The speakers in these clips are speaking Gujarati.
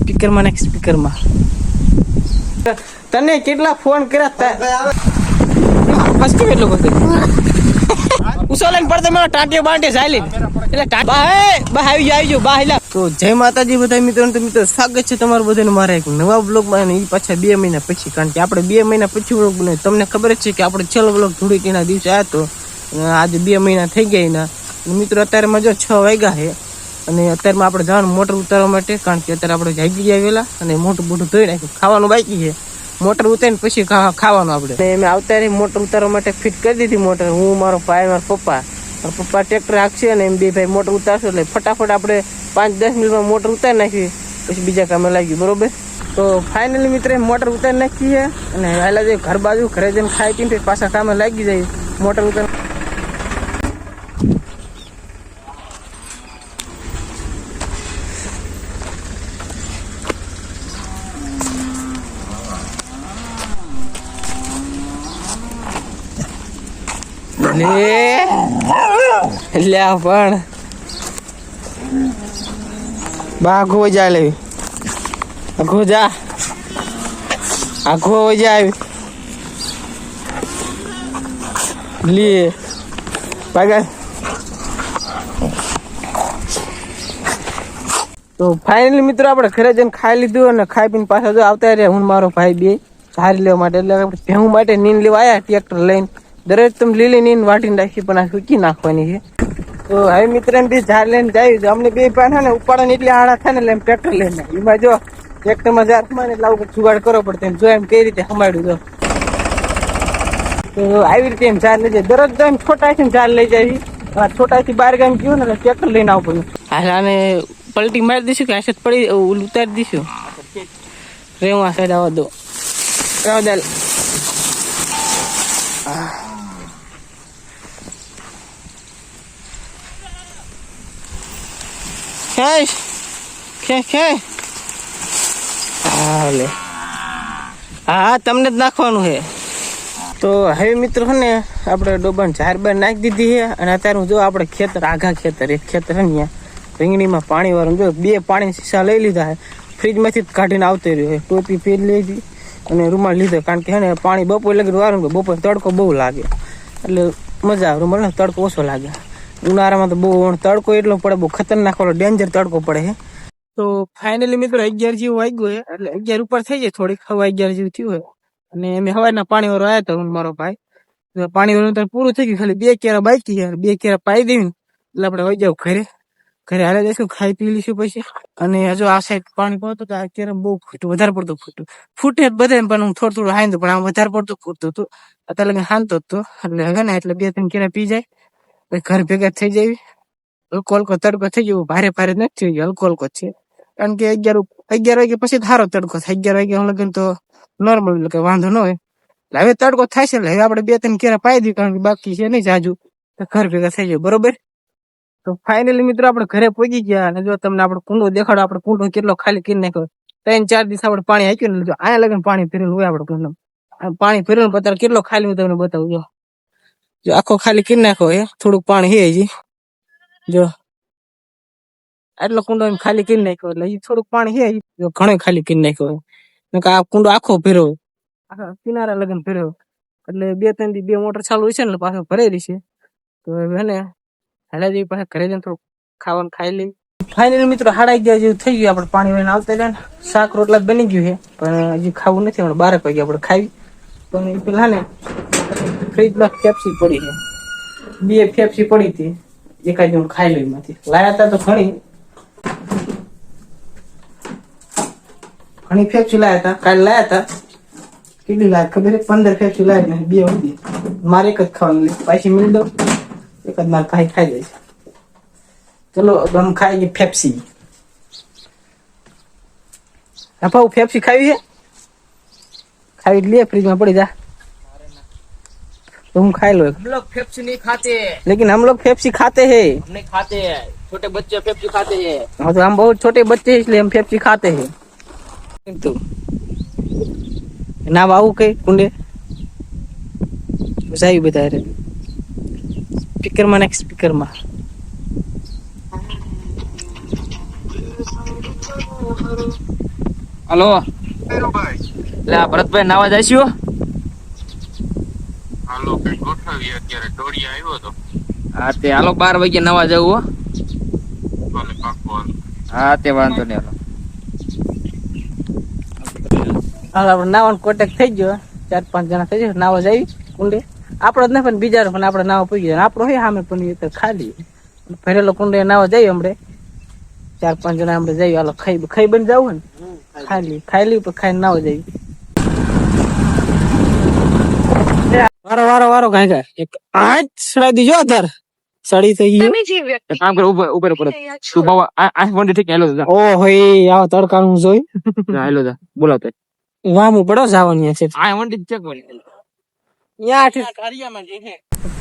સ્પીકર માં નાખ, સ્પીકર માં. તને કેટલા ફોન કર્યા ફસકી એટલું બધું ઉસોલન પડતે મને ટાંટિયો બાંટે ચાલી એટલે બા આવી ગયો બા હેલા. તો જય માતાજી બધા મિત્રોને. તો મિત્રો સ્વાગત છે તમારું બધાને મારા એક નવા બ્લોગમાં. એ પાછા 2 મહિના પછી, કારણ કે આપણે 2 મહિના પછી બ્લોગ બનાવ્યો. તમને ખબર જ છે કે આપણે છેલ્લો બ્લોગ ધૂળેટીના દિવસે આવ્યો હતો. આજે 2 મહિના થઈ ગયા એના. મિત્રો અત્યારમાં જો 6 વાગ્યા છે અને અત્યારમાં આપણે જવાનું મોટર ઉતારવા માટે, કારણ કે અત્યારે આપણે જાગી ગયા વહેલા અને મોટું ધોઈ નાખ્યું. ખાવાનું બાકી છે, મોટર ઉતારીને પછી ખાવાનું આપણે. મેં આવતા મોટર ઉતારવા માટે ફિટ કરી દીધી મોટર. હું, મારો ભાઈ, મારા પપ્પા ટ્રેક્ટર હાંકશે અને એમ 2 ભાઈ મોટર ઉતારશું એટલે ફટાફટ આપણે 5-10 મિનિટમાં મોટર ઉતારી નાખી પછી બીજા કામે લાગ્યું. બરોબર. તો ફાઇનલી મિત્ર મોટર ઉતારી નાખી છે અને હાલા જઈએ ઘર બાજુ. ઘરે જઈને ખાઈ પીને પાછા કામે લાગી જાય મોટર ઉતાર. એટલે પણ આઘો જા લેવી, આઘો જા, આઘો જા આવી લે પાગલ. તો ફાઇનલી મિત્રો આપણે ઘરે જઈને ખાઈ લીધું અને ખાઈ પીને પાછા જો આવતા રહ્યા. હું મારો ભાઈ બે ધારી લેવા માટે, એટલે આપણે ભેહું માટે નીંદ લેવા આવ્યા ટ્રેક્ટર લઈને. દરેક તમે લીલી નીંદ વાટીને રાખી પણ આ સૂકી નાખવાની છે. તો હવે મિત્ર બી ઝાડ લઈને જાય. અમને 2 પાન ને ઉપાડવાની એટલી આડા થાય ને એટલે એમ ટ્રેક્ટર લઈને એમાં જો ટ્રેક્ટરમાં ઝાડ માં એટલે આવું જુગાડ કરવો પડતો. એમ જો એમ કઈ રીતે સમાડ્યું જો. તો આવી રીતે એમ ઝાડ લઈ જાય. દરરોજ તો એમ છોટાથી ઝાડ લઈ જાય. છોટાથી 12 ગામ ગયું ને એટલે ટ્રેક્ટર લઈને આવવું પડ્યું. હાલ આને પલટી મારી દઈશું કે આશત પડી ઉતારી દઈશું. રેવા સાઈડ આવવા દો. હા તમને જ નાખવાનું છે. તો હવે મિત્રો છે ને આપણે ડોબાને ઝાર બાર નાખી દીધી છે અને અત્યારે હું જો આપણે ખેતર આઘા ખેતર એક ખેતર છે ને રીંગણીમાં પાણી વાળું જો 2 પાણી શીશા લઈ લીધા છે. ફ્રીજમાંથી જ કાઢીને આવતો રહ્યો છે. ટોપી પહેરી લીધી અને રૂમાલ લીધો, કારણ કે છે ને પાણી બપોર લગી વાળું બપોર તડકો બહુ લાગે એટલે મજા આવે. રૂમાલ ને તડકો ઓછો લાગે. ઉનાળામાં તો બહુ તડકો એટલો પડે, બહુ ખતરનાક વાળો ડેન્જર તડકો પડે છે. તો ફાઇનલી મિત્રો 11 જેવું વાગ્યું છે એટલે 11 ઉપર થઈ જાય, થોડીક હવા 11 જેવું થયું હોય. અને અમે હવારના પાણી વાળો આવ્યા હતા હું મારો ભાઈ. પાણી વાળું પૂરું થઈ ગયું, ખાલી 2 કેરા બાકી છે. 2 કેરા પાઈ દેવી એટલે આપણે વહી જાવ ઘરે. ઘરે હાલે જઈશું, ખાઈ પી લઈશું પછી. અને હજુ આ સાઈડ પાણી પહોંચતું તો આ કેરમ બહુ ફૂટ્યું, વધારે પડતું ફૂટ્યું. ફૂટે જ બધે પણ હું થોડું હાંધું, પણ આમ વધારે પડતું ફૂટતું હતું. અત્યારે લગી હાંધતો હતો એટલે હવે ને એટલે 2-3 કેરા પી જાય પછી ઘર ભેગા થઈ જાય. હલકો હલકો તડકો થઈ ગયો, ભારે નથી થઈ ગયો, હલકો હલકો છે. કારણ કે 11 વાગે પછી સારો તડકો થાય. 11 વાગે હું લગન તો નોર્મલ એટલે વાંધો ન હોય. એટલે હવે તડકો થાય છે એટલે હવે આપણે 2-3 કેરા પાઈ દઈએ, કારણ કે બાકી છે નહીં જાજુ, તો ઘર ભેગા થઈ જાય. બરોબર. તો ફાઇનલી મિત્રો આપણે ઘરે પહોંચી ગયા અને જો તમને આપણે કુંડો દેખાડો. આપણે કુંડો કેટલો ખાલી કરી નાખ્યો. 3-4 દિવસ આપણે પાણી હાક્યું ને, જો આયા લગન પાણી ભરેલું હોય આપણે કુંડો. પાણી ભરેલું પતાર કેટલો ખાલી હું તમને બતાવું. જો આખો ખાલી કરી નાખો. થોડુંક પાણી છે હજી જો આટલો કુંડો ખાલી કરી નાખ્યો એટલે એ થોડુંક પાણી છે જો ઘણો ખાલી કરી નાખ્યો. આ કુંડો આખો ભર્યો, આખા કિનારા લગન ભર્યો એટલે 2-3 દી 2 મોટર ચાલુ છે ને પાછો ભરેલી છે. તો હવે ને હાલા જેવી પાસે ઘરે જઈને થોડું ખાવાનું ખાઈ લઈ. ફાઇનલી મિત્રો 11:30 જેવું થઈ ગયું. આપણે પાણી લઈને આવતા રહ્યા ને શાક રોટલા બની ગયું છે, પણ હજી ખાવું નથી. આપણે 12 વાગે આપણે ખાવી. પણ પેલા ને ફ્રીજમાં પેપ્સી પડી છે, 2 પેપ્સી પડી હતી, એકાદ હું ખાઈ લઉં. એમાંથી લાયા હતા તો ઘણી પેપ્સી લાયા હતા. કાલે લાયા હતા, કેટલી લાયા ખબર છે? 15 પેપ્સી લાયા, 2 હતી. મારે એક જ ખાવાની, પાછી મિલ દો. એક જ માર ભાઈ ખાઈ જાય છે. ચલો તમે ખાઈ ગઈ પેપ્સી. ભાવ પેપ્સી ખાવી છે? ખાવી લે, फ्रिज पड़ी जा. तुम खाई लो. हम लोग पेप्सी नहीं खाते, लेकिन हम लोग पेप्सी खाते हैं. हम नहीं खाते हैं. छोटे बच्चे पेप्सी खाते हैं. हाँ तो हम बहुत छोटे बच्चे हैं इसलिए हम पेप्सी खाते हैं. तो ना बाबू के कुंडे सही बता रहे. स्पीकर में હલો ભાઈ એટલે આ ભરતભાઈ નાવા જઈશું હાલો કઈ ગોઠવીએ અત્યારે દોડી આવ્યો તો હા તે હાલો 12 વાગે નાવા જવું હો ભલે પાક્કો હાલો. હા તે વાંધો નહીં હાલો હાલ આપણે નાવાનો કોન્ટેક્ટ થઈ ગયો 4-5 જણા થઈ જાય નાવા જઈ કુંડે આપણો જ નહીં પણ બીજા પણ આપણે નાવા પડી ગયા આપણો હે સામે પણ એ તો ખાલી ભરેલો કુંડે નાવા જઈએ હમણે 4-5 જણા આપણે જઈએ હાલો ખાઈ બની જવું ને ખાઈ પણ ખાઈને નાવા જઈએ વારો ગાય એક આઠ સડાઈ દીજો અધર સડી થઈ ગયું એક કામ કર ઉપર તું બાવા આ વંડી ઠીક હેલો જા ઓ હોય આવા તડકાનું જોઈ હેલો જા બોલાવતો વામું પડો જવાનું છે આ વંડી ચેક વળી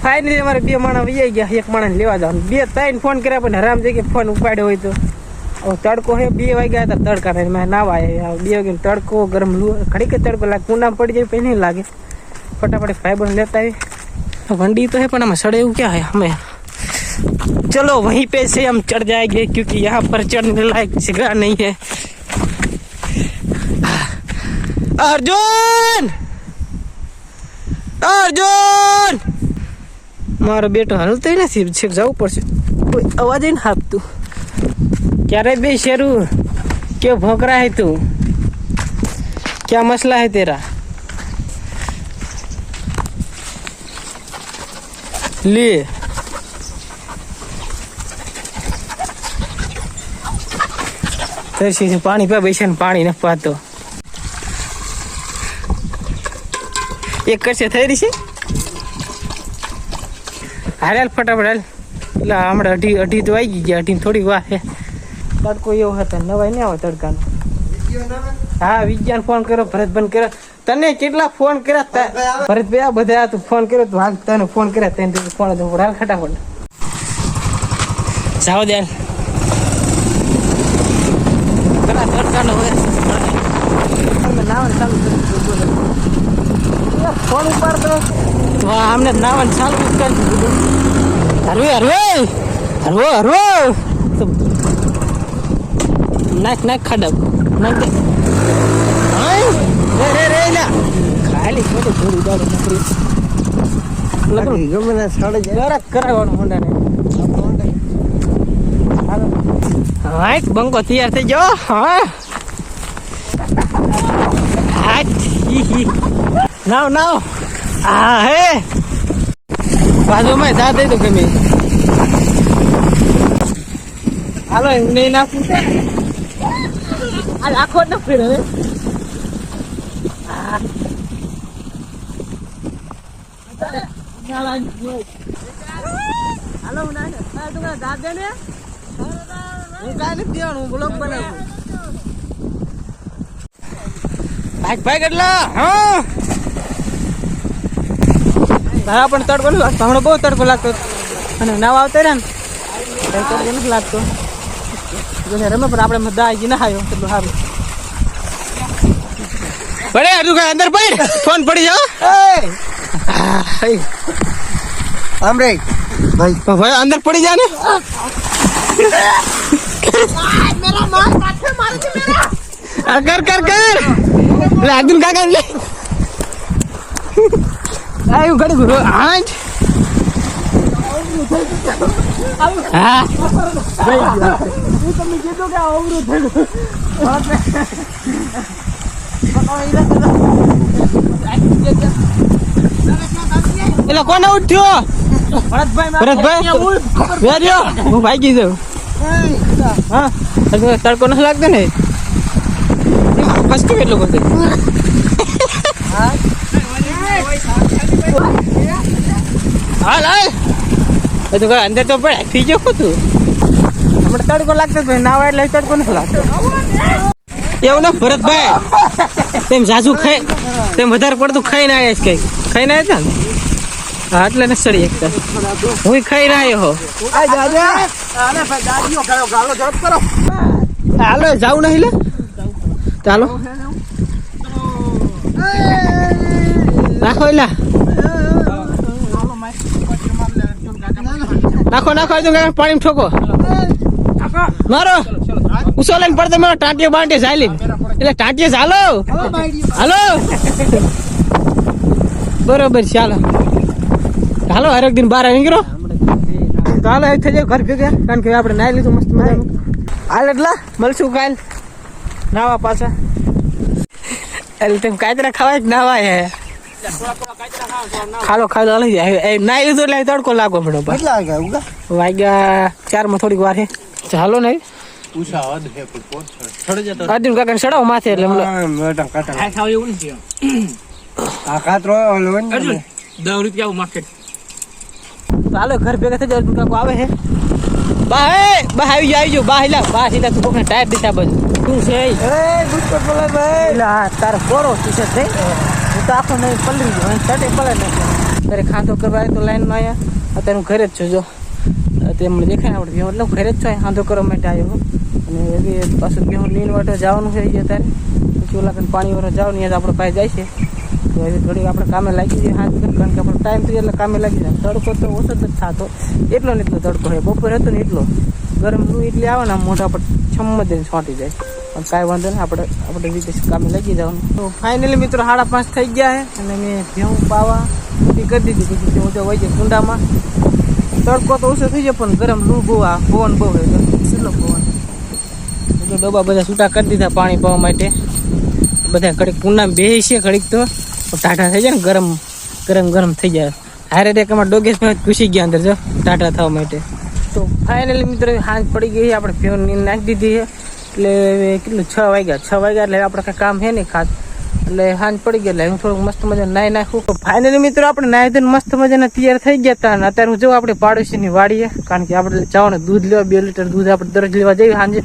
ફાઇનલી અમારે 2 માણસ વહી ગયા એક માણસ લેવા જવાનું 2-3 ફોન કર્યા પણ હરામ જઈ ફોન ઉપાડ્યો હોય તો તડકો હે 2 વાગ્યા હતા તડકા ને મેં નાવા 2 વાગે તડકો ગરમ ઘડી કે તડકો લાગે કુંડામાં પડી જાય પછી નહીં લાગે फटाफट फाइबर लेता है वंडी तो है पर हमें सड़े क्या है हमें चलो वहीं पे से हम चढ़ जाएंगे क्योंकि यहाँ पर चढ़ने लायक जगह नहीं है अर्जुन अर्जुन मारो बेटो हलते ही नहीं छेक जाऊ पड़े कोई आवाज ही ना आप तू क्या रे बे शेरू क्यों भौंक रहा है तू क्या मसला है तेरा ले તરસી પાણી પા બેસે પાણી ન પાતો એક કરશે થઈ રહી છે હાલ ફટાફટ હાલ એટલે હમણાં અઢી તો આવી ગયા અઢી થોડી વાર છે તડકો એવો હતો નવાઈ નહીં આવે તડકાનો હા વિજ્ઞાન ફોન કર્યો ભરતભાઈ કર્યો તને કેટલા ફોન કર્યા ભરતભાઈ આ બધા તું ફોન કર્યો તું હાલ તને ફોન કર્યા તને ફોન હતો હાલ ફટાફટ જાઓ દે પેલા તડકાનો હોય નાવાનું ચાલુ કરી ફોન ઉપાડતો વાહ અમને નાવાનું ચાલુ કરી દીધું હરવે નાખ ખાડા નાખ દે રે ના ખાલી ખોટું થોડું દાડો નકરી લગન ગમે સાડે જરા કરાવવાનું હોંડાને હાઈટ બંકો તૈયાર થઈ ગયો હા નાવ આ હે બાજુમાં જા દે તો ગમે હાલો નહીં નાખું આખો ન ફેર હવે હાલો ના તું દાદ દે ને હું કાંઈ નથી દેવાનું બ્લોગ બનાવું ભાઈ કેટલા હા તારા પણ તડકો નથી લાગતો હમણાં બહુ તડકો લાગતો અને નાવા આવતા રહ્યા ને તડકો નથી લાગતો રમે પણ આપણે દાજી ના આવ્યો એટલું સારું પડે તું અંદર પડ ફોન પડી જાઓ આમ રે ભાઈ અંદર પડી જા ને મેરા માર કાઠે મારે છે મેરા કર લે અર્જુન કાકા લે આયું ગડી ગયો આંચ હા હું તમને કીધું કે અવરું થયું એટલે કોને ઉઠ્યો ભરતભાઈ હું ભાગી જાઉં હા તડકો નથી લાગતો ને ફસતું કેટલું બધું હાલ અંદર તો પડે પીજો તું હમણાં તડકો લાગતો નાવા એટલે તડકો નથી લાગતો એવું ને ભરતભાઈ તેમ જાજુ ખાઈ તેમ વધારે પડતું ખાઈને આવ્યા છે કઈ ખાઈને આવ્યા ને હા એટલે ને સડી એકતા હું ખાઈને આવ્યો હાલો જાવું નહીં લે ચાલો નાખો એલા નાખો પાણી ઠોકો મારો ઉસો લઈને પડતો મેં ટાંટીઓ બાંટે ચાલી એટલે ટાંટીઓ ચાલો હાલો બરોબર છે હાલો હાલો હરેક દિન બાર નીકળો તો હાલો થઈ જાય ઘર ભેગા કારણ કે આપણે નાઈ લીધું મસ્ત મજાનું હાલ એટલા મળશું કાલ નાવા પાછા એટલે તેમ કાચરા ખવાય જ નાવા હે ખાલો ખાલો લઈ જાય નાઈ લીધું એટલે તડકો લાગવો પડ્યો કેટલા વાગ્યા વાગ્યા 4 માં થોડીક વાર હે ચાલો ને અર્જુન કાકા સડાવ માથે એટલે આ કાતરો ઓલો ને ચાલો ઘર ભેગા થઈ જાય અર્જુન કાકો આવે હે બા આવી જાવ બા હિલા બા હિલા તું કોકને ટાયર દીધા બધું શું છે એ ગુસ્સો બોલે ભાઈ લા તારો પોરો ટી-શર્ટ થઈ હું તો આખો નહીં પલરી ગયો શર્ટે પલર નાખ્યો તારે ખાતો કરવા આવ્યો તો લાઈનમાં આવ્યા અત્યારે હું ઘરે જ છું જો તેમને દેખાય ને આપણે એટલે ઘરે જ છું ખાતો કરવા માટે આવ્યો અને એ પાછું હું લીન વાટો જવાનું છે અત્યારે પછી ઓલા કને પાણી વાળો જાવ ને આપણે પાસે જાય છે તો હવે થોડીક આપણે કામે લાગી જાય હાથ કારણ કે આપણો ટાઈમ થઈ એટલે કામે લાગી જાય તડકો તો ઓછો જ થતો એટલો ને એટલો તડકો હોય બપોર હતો ને એટલો ગરમ લૂ એટલી આવે ને મોઢા પર છમ્મ દઈને છોંટી જાય પણ કાંઈ વાંધો નહીં આપણે રીતે કામે લાગી જવાનું તો ફાઇનલી મિત્રો 5:30 થઈ ગયા છે અને મેં ભેહું પાવા બધી કરી દીધી પછી હું તો હોય છે કુંડામાં તડકો તો ઓછો થઈ જાય પણ ગરમ લૂ બહુ આ પવન બહુ હોય કેટલો પવન તો ડબ્બા બધા છૂટા કરી દીધા પાણી પાવા માટે બધા ઘડીક કુંડામાં બેસી છે ઘડીક તો ટાટા થઈ જાય ને ગરમ થઈ જાય હારે રે કમાં ડોગેશ ઘૂસી ગયા અંદર જો ટાટા થવા માટે તો ફાઇનલી મિત્રો સાંજ પડી ગઈ આપણે ભેહું નાખી દીધી છે એટલે કેટલું 6 વાગ્યા એટલે આપણે કાંઈ કામ છે નહીં ખાસ એટલે સાંજ પડી ગઈ એટલે હું થોડુંક મસ્ત મજા નાહી નાખું તો ફાઇનલી મિત્રો આપણે નાહી ધોઈને મસ્ત મજાના તૈયાર થઈ ગયા હતા અને અત્યારે હું જો આપણે પાડોશીની વાડીએ કારણ કે આપણે જવાનું દૂધ લેવા 2 લીટર દૂધ આપણે દરરોજ લેવા જઈએ સાંજે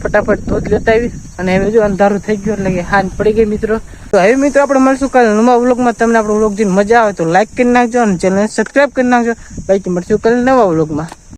ફટાફટ દૂધ લેતા આવી અને હવે જો અંધારું થઈ ગયું એટલે કે સાંજ પડી ગઈ મિત્રો તો હવે મિત્રો આપણે મળશું કાલે નવા વ્લોગમાં તમને આપણો વ્લોગ જોઈને મજા આવે તો લાઈક કરી નાખજો અને ચેનલને સબસ્ક્રાઈબ કરી નાખજો બાકી મળશું કાલે નવા વ્લોગમાં